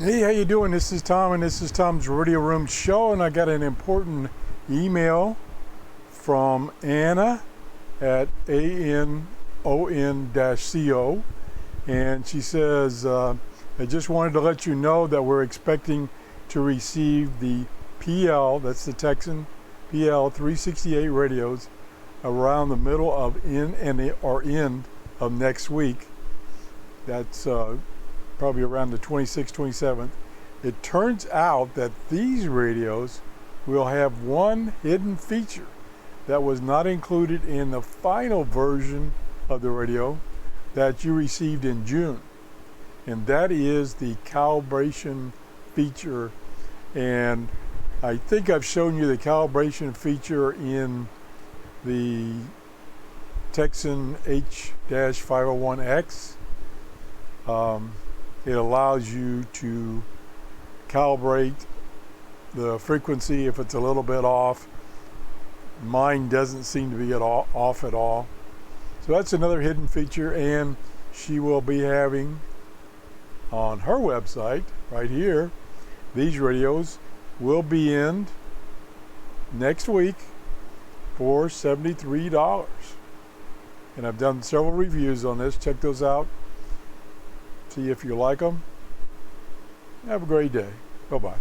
Hey, how you doing? This is Tom, and this is Tom's Radio Room Show, and I got an important email from Anna at ANON-CO, and she says, I just wanted to let you know that we're expecting to receive the PL, that's the Tecsun Pl-368 radios, around the middle of end of next week. That's probably around the 26th, 27th. It turns out that these radios will have one hidden feature that was not included in the final version of the radio that you received in June, and that is the calibration feature. And I think I've shown you the calibration feature in the Tecsun H-501X. It allows you to calibrate the frequency if it's a little bit off. Mine doesn't seem to be off at all. So that's another hidden feature, and she will be having on her website right here, these radios will be in next week for $73. And I've done several reviews on this. Check those out. See if you like them. Have a great day. Bye-bye.